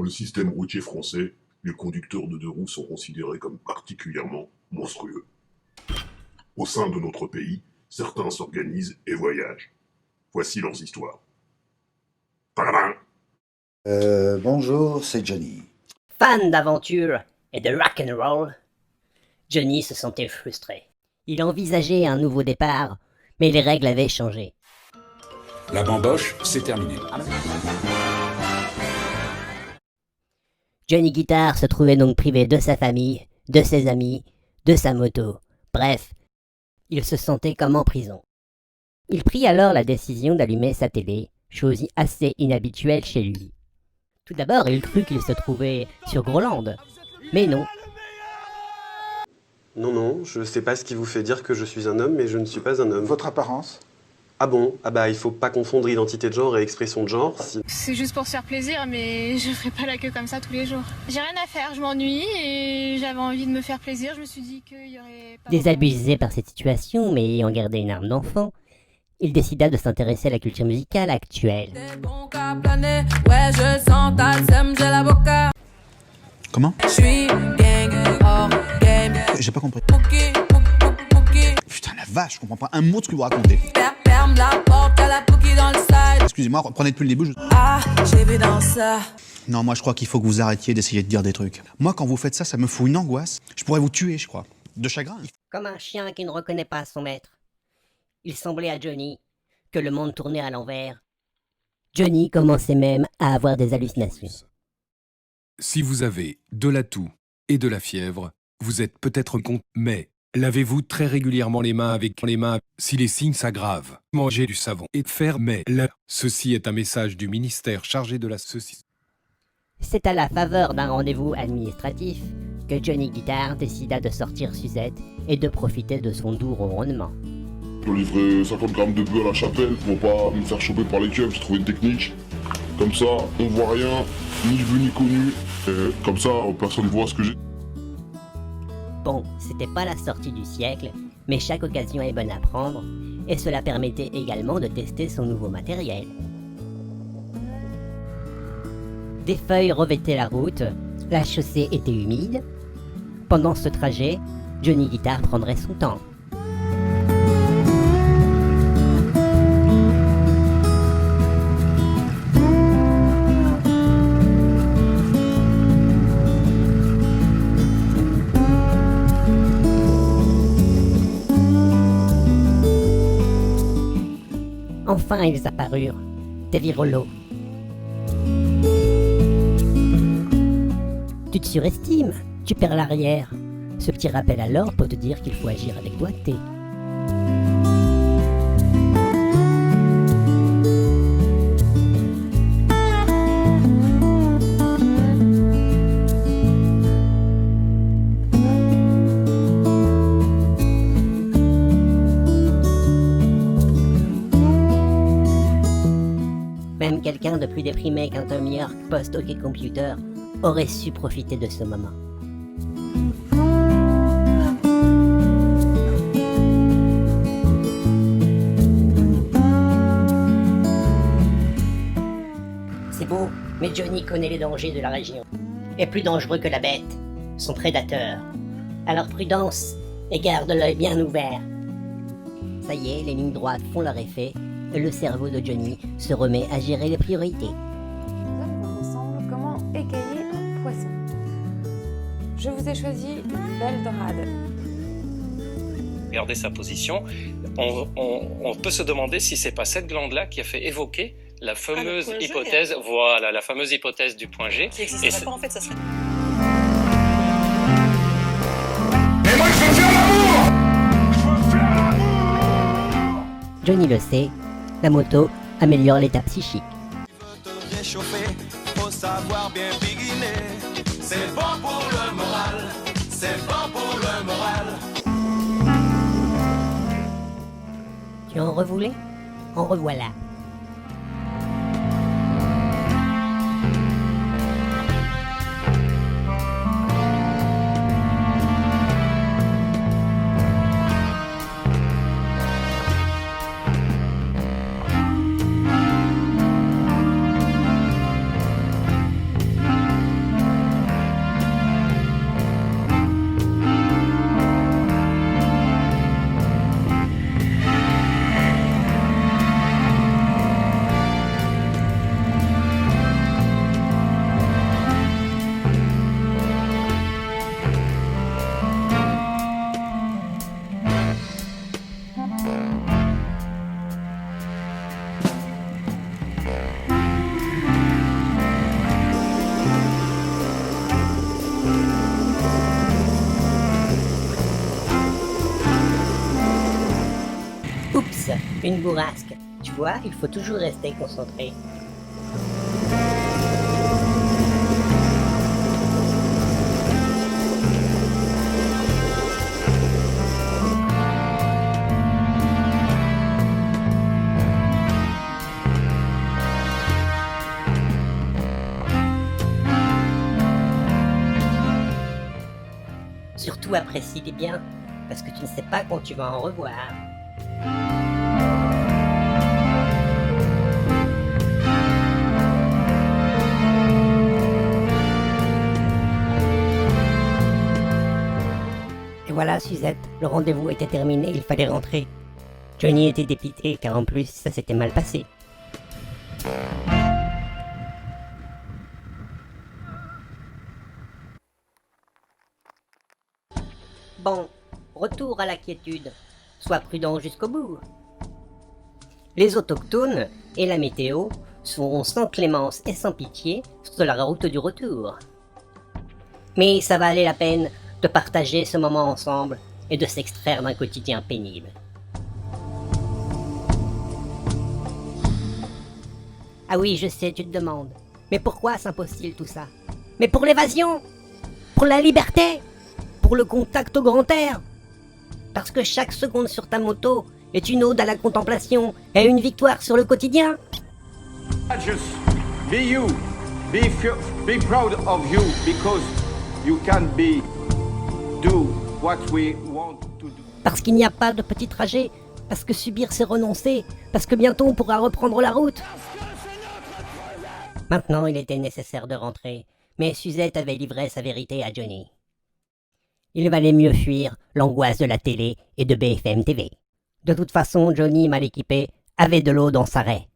le système routier français, les conducteurs de deux roues sont considérés comme particulièrement monstrueux. Au sein de notre pays, certains s'organisent et voyagent. Voici leurs histoires. Tadam! Bonjour, c'est Johnny. Fan d'aventure et de rock and roll, Johnny se sentait frustré. Il envisageait un nouveau départ, mais les règles avaient changé. La bamboche, c'est terminé. Johnny Guitar se trouvait donc privé de sa famille, de ses amis, de sa moto. Bref, il se sentait comme en prison. Il prit alors la décision d'allumer sa télé, chose assez inhabituelle chez lui. Tout d'abord, il crut qu'il se trouvait sur Groland. Mais non. Non, je sais pas ce qui vous fait dire que je suis un homme, mais je ne suis pas un homme. Votre apparence? Ah bon? Ah bah il faut pas confondre identité de genre et expression de genre. C'est juste pour se faire plaisir, mais je ferai pas la queue comme ça tous les jours. J'ai rien à faire, je m'ennuie et j'avais envie de me faire plaisir. Je me suis dit qu'il y aurait pas... Désabusé par cette situation, mais ayant gardé une âme d'enfant, il décida de s'intéresser à la culture musicale actuelle. Comment? J'ai pas compris. Putain la vache, je comprends pas un mot de ce que vous racontez. Excusez-moi, reprenez depuis le début. Non, moi je crois qu'il faut que vous arrêtiez d'essayer de dire des trucs. Moi quand vous faites ça, ça me fout une angoisse. Je pourrais vous tuer, je crois. De chagrin. Comme un chien qui ne reconnaît pas son maître. Il semblait à Johnny que le monde tournait à l'envers. Johnny commençait même à avoir des hallucinations. Si vous avez de la toux et de la fièvre, vous êtes peut-être con, mais lavez-vous très régulièrement les mains avec les mains. Si les signes s'aggravent, mangez du savon et fermez-le. Ceci est un message du ministère chargé de la ceci. C'est à la faveur d'un rendez-vous administratif que Johnny Guitar décida de sortir Suzette et de profiter de son doux ronronnement. Je livrais 50 grammes de bœuf à la chapelle pour pas me faire choper par les keufs, j'ai trouvé une technique. Comme ça, on voit rien, ni vu ni connu. Et comme ça, personne ne voit ce que j'ai. Bon, c'était pas la sortie du siècle, mais chaque occasion est bonne à prendre, et cela permettait également de tester son nouveau matériel. Des feuilles revêtaient la route, la chaussée était humide. Pendant ce trajet, Johnny Guitar prendrait son temps. Enfin, ils apparurent, des virolos. Tu te surestimes, tu perds l'arrière. Ce petit rappel alors peut te dire qu'il faut agir avec doigté. Même quelqu'un de plus déprimé qu'un Tom York post-hockey computer aurait su profiter de ce moment. C'est beau, mais Johnny connaît les dangers de la région. Et plus dangereux que la bête, son prédateur. Alors prudence et garde l'œil bien ouvert. Ça y est, les lignes droites font leur effet. Le cerveau de Johnny se remet à gérer les priorités. Nous allons voir ensemble comment écailler un poisson. Je vous ai choisi une belle dorade. Regardez sa position, on peut se demander si c'est pas cette glande-là qui a fait évoquer la fameuse hypothèse, voilà, la fameuse hypothèse du point G. Qui n'existerait pas en fait, ça serait... Mais moi je veux faire l'amour! Je veux faire l'amour! Johnny le sait, la moto améliore l'état psychique. Faut savoir bien biguiner. C'est bon pour le moral, c'est bon pour le moral. Tu en revoulais? En revoilà. Oups, une bourrasque. Tu vois, il faut toujours rester concentré. Surtout apprécie-les bien, parce que tu ne sais pas quand tu vas en revoir. Et voilà, Suzette, le rendez-vous était terminé, il fallait rentrer. Johnny était dépité, car en plus, ça s'était mal passé. Bon, retour à la quiétude. Sois prudent jusqu'au bout. Les autochtones et la météo seront sans clémence et sans pitié sur la route du retour. Mais ça valait la peine de partager ce moment ensemble et de s'extraire d'un quotidien pénible. Ah oui, je sais, tu te demandes. Mais pourquoi s'impose-t-il tout ça? Mais pour l'évasion! Pour la liberté! Pour le contact au grand air. Parce que chaque seconde sur ta moto est une ode à la contemplation et une victoire sur le quotidien. Just be you, be proud of you because you can do what we want to do. Parce qu'il n'y a pas de petit trajet, parce que subir c'est renoncer, parce que bientôt on pourra reprendre la route. Maintenant il était nécessaire de rentrer, mais Suzette avait livré sa vérité à Johnny. Il valait mieux fuir l'angoisse de la télé et de BFM TV. De toute façon, Johnny, mal équipé, avait de l'eau dans sa raie.